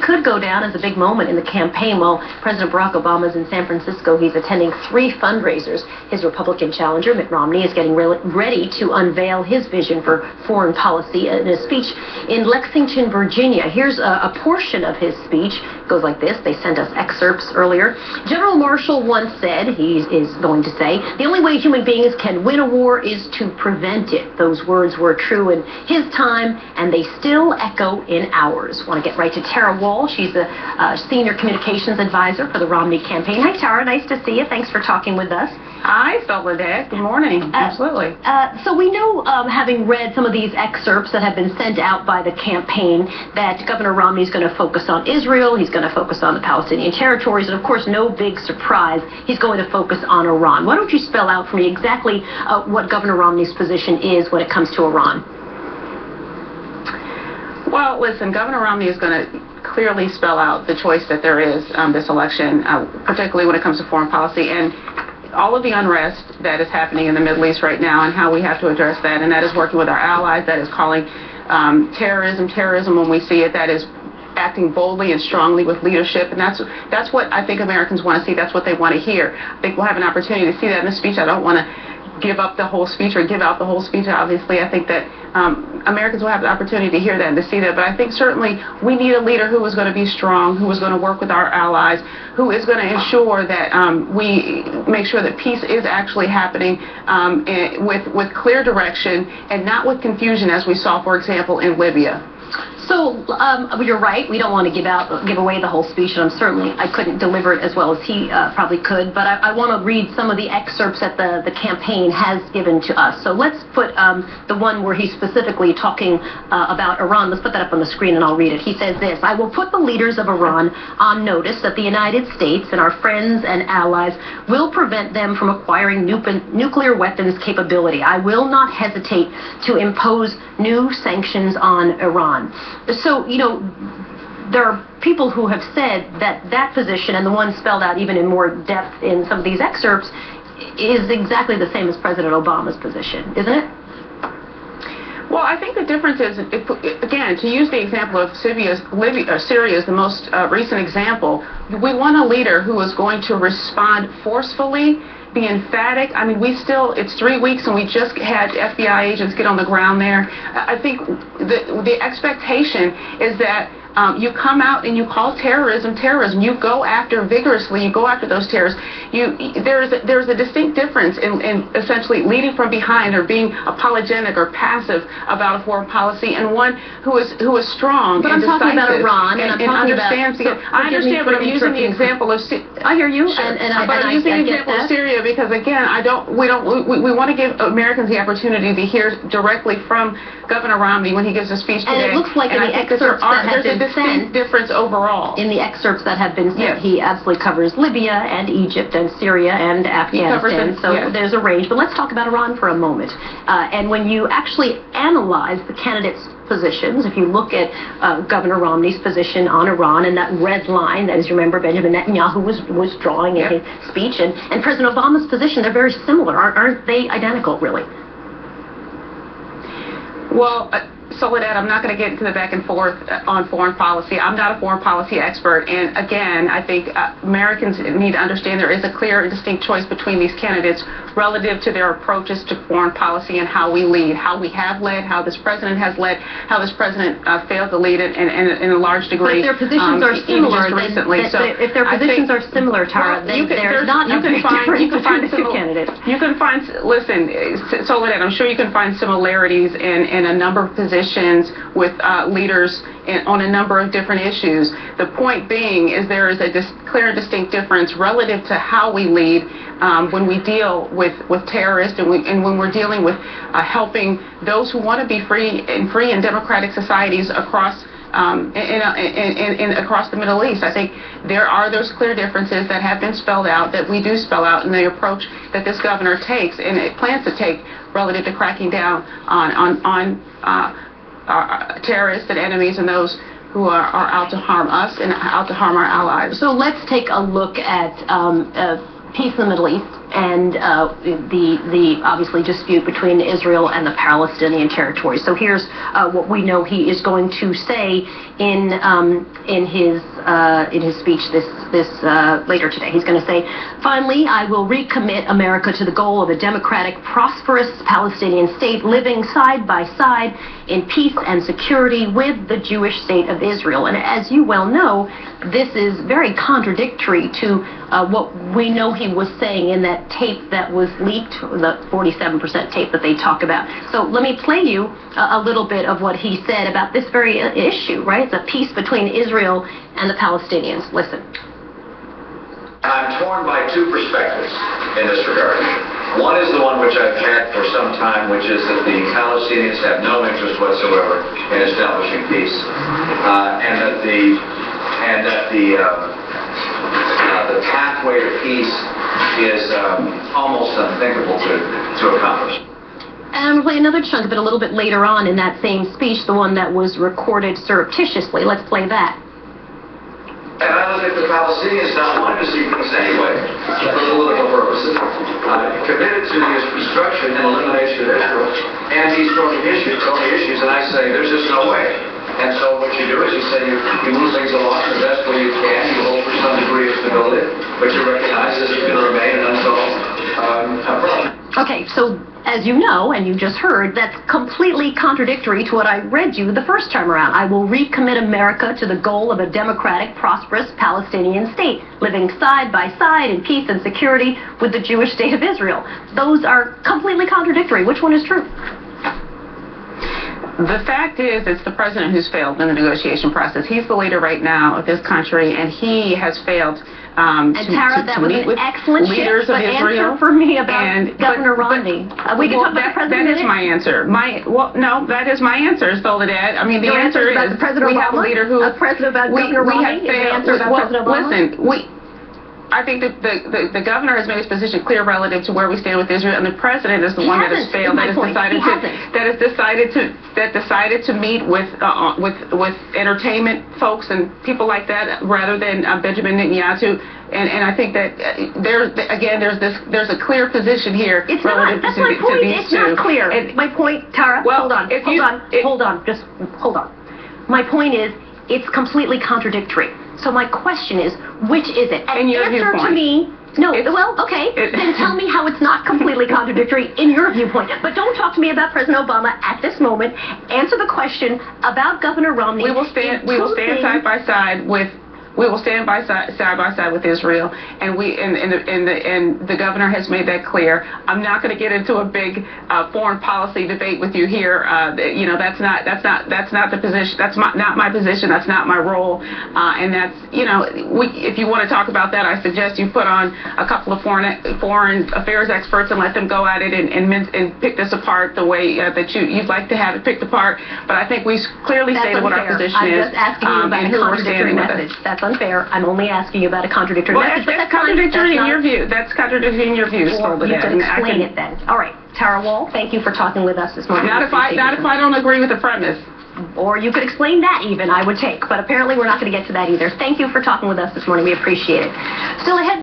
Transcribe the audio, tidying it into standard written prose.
could go down as a big moment in the campaign. While President Barack Obama is in San Francisco, he's attending 3 fundraisers. His Republican challenger, Mitt Romney, is getting ready to unveil his vision for foreign policy in a speech in Lexington, Virginia. Here's a portion of his speech. It goes like this. They sent us excerpts earlier. General Marshall once said, he is going to say, the only way human beings can win a war is to prevent it. Those words were true in his time, and they still echo in ours. Want to get right to Tara Wall. She's a senior communications advisor for the Romney campaign. Hi, Tara. Nice to see you. Thanks for talking with us. Hi, Soledad. Good morning. Absolutely. So we know, having read some of these excerpts that have been sent out by the campaign, that Governor Romney is going to focus on Israel, he's going to focus on the Palestinian territories, and of course, no big surprise, he's going to focus on Iran. Why don't you spell out for me exactly what Governor Romney's position is when it comes to Iran? Well, listen, Governor Romney is going to clearly spell out the choice that there is this election, particularly when it comes to foreign policy, and all of the unrest that is happening in the Middle East right now and how we have to address that, and that is working with our allies, that is calling terrorism when we see it, that is acting boldly and strongly with leadership, and that's what I think Americans want to see. That's what they want to hear. I think we'll have an opportunity to see that in the speech. I don't want to give up the whole speech or give out the whole speech. Obviously, I think that Americans will have the opportunity to hear that and to see that. But I think certainly we need a leader who is going to be strong, who is going to work with our allies, who is going to ensure that we make sure that peace is actually happening with clear direction and not with confusion, as we saw, for example, in Libya. So you're right. We don't want to give away the whole speech, and I couldn't deliver it as well as he probably could. But I want to read some of the excerpts that the campaign has given to us. So let's put the one where he's specifically talking about Iran. Let's put that up on the screen, and I'll read it. He says this: I will put the leaders of Iran on notice that the United States and our friends and allies will prevent them from acquiring nuclear weapons capability. I will not hesitate to impose new sanctions on Iran. So, you know, there are people who have said that that position, and the one spelled out even in more depth in some of these excerpts, is exactly the same as President Obama's position, isn't it? Well, I think the difference is, again, to use the example of Syria is the most recent example. We want a leader who is going to respond forcefully, be emphatic. I mean, it's 3 weeks and we just had FBI agents get on the ground there. I think the expectation is that you come out and you call terrorism. You go after vigorously. You go after those terrorists. There's a distinct difference in essentially leading from behind or being apologetic or passive about a foreign policy, and one who is strong but and I'm talking decisive about Iran, and understands. I understand, but I'm using the example of. I hear you, sure. But I'm using the example of Syria because again, we want to give Americans the opportunity to hear directly from Governor Romney when he gives a speech today. And it looks like in the excerpts that have been distinct difference overall. In the excerpts that have been sent, yes. He absolutely covers Libya and Egypt and Syria and Afghanistan. So yes. There's a range. But let's talk about Iran for a moment. And when you actually analyze the candidates' positions, if you look at Governor Romney's position on Iran and that red line, that, as you remember, Benjamin Netanyahu was drawing in his speech, and President Obama's position, they're very similar. Aren't they identical, really? Well, Soledad, I'm not going to get into the back and forth on foreign policy. I'm not a foreign policy expert. And again, I think Americans need to understand there is a clear and distinct choice between these candidates relative to their approaches to foreign policy and how we lead, how we have led, how this president has led, how this president failed to lead it in a large degree. But if their positions are similar, if their positions are similar, Tara, then there's not a big difference between the two candidates. You can find, listen, Soledad, I'm sure you can find similarities in a number of positions with leaders on a number of different issues. The point being is there is a clear and distinct difference relative to how we lead when we deal with terrorists and when we're dealing with helping those who want to be free and democratic societies across across the Middle East. I think there are those clear differences that have been spelled out, that we do spell out in the approach that this governor takes and it plans to take relative to cracking down on terrorists and enemies and those who are out to harm us and out to harm our allies. So let's take a look at peace in the Middle East and the obviously dispute between Israel and the Palestinian territory. So here's what we know he is going to say in his speech this later today. He's going to say, "Finally, I will recommit America to the goal of a democratic, prosperous Palestinian state living side by side in peace and security with the Jewish state of Israel." And as you well know, this is very contradictory to what we know he was saying in that tape that was leaked, the 47% tape that they talk about. So let me play you a little bit of what he said about this very issue, right? The peace between Israel and the Palestinians. Listen. I'm torn by two perspectives in this regard. One is the one which I've had for some time, which is that the Palestinians have no interest whatsoever in establishing peace, and that the pathway to peace is almost unthinkable to accomplish. And I'm going to play another chunk of it a little bit later on in that same speech, the one that was recorded surreptitiously. Let's play that. And I don't think the Palestinians not wanting to see peace anyway, for political purposes, committed to the destruction and elimination of Israel and these sort of issues, and I say there's just no way. And so what you do is you say you move things along the best way you can, you hope for some degree of stability, but you recognize this is going to remain an unsolved problem. Okay, so as you know, and you just heard, that's completely contradictory to what I read you the first time around. I will recommit America to the goal of a democratic, prosperous Palestinian state, living side by side in peace and security with the Jewish state of Israel. Those are completely contradictory. Which one is true? The fact is, it's the president who's failed in the negotiation process. He's the leader right now of this country, and he has failed to meet with excellent leaders of Israel. Answer for me about Governor Romney. We can talk about the president. That is my answer. No, that is my answer, Soledad. I mean, the answer is we have a leader who Governor Romney. Listen, I think that the governor has made his position clear relative to where we stand with Israel, and the president is the one that has failed, that decided to meet with entertainment folks and people like that rather than Benjamin Netanyahu. And I think that there's a clear position here. It's not. That's my point. It's not clear. My point, Tara. Well, hold on. My point is, it's completely contradictory. So my question is, which is it? And your viewpoint. To me, no. Then tell me how it's not completely contradictory in your viewpoint. But don't talk to me about President Obama at this moment. Answer the question about Governor Romney. We will stand side by side with Israel, and the governor has made that clear. I'm not going to get into a big foreign policy debate with you here. That's not the position. That's not my position. That's not my role. And that's if you want to talk about that, I suggest you put on a couple of foreign affairs experts and let them go at it and pick this apart the way that you'd like to have it picked apart. But I think we clearly stated what our position is. I'm just asking you about a contradictory message. That's unfair. I'm only asking you about a contradictory message. That's contradictory in your view. That's contradictory in your view. Well, you can explain it then. All right, Tara Wall, thank you for talking with us this morning. Not if I don't agree with the premise. Or you could explain that even, I would take. But apparently we're not going to get to that either. Thank you for talking with us this morning. We appreciate it. Still ahead.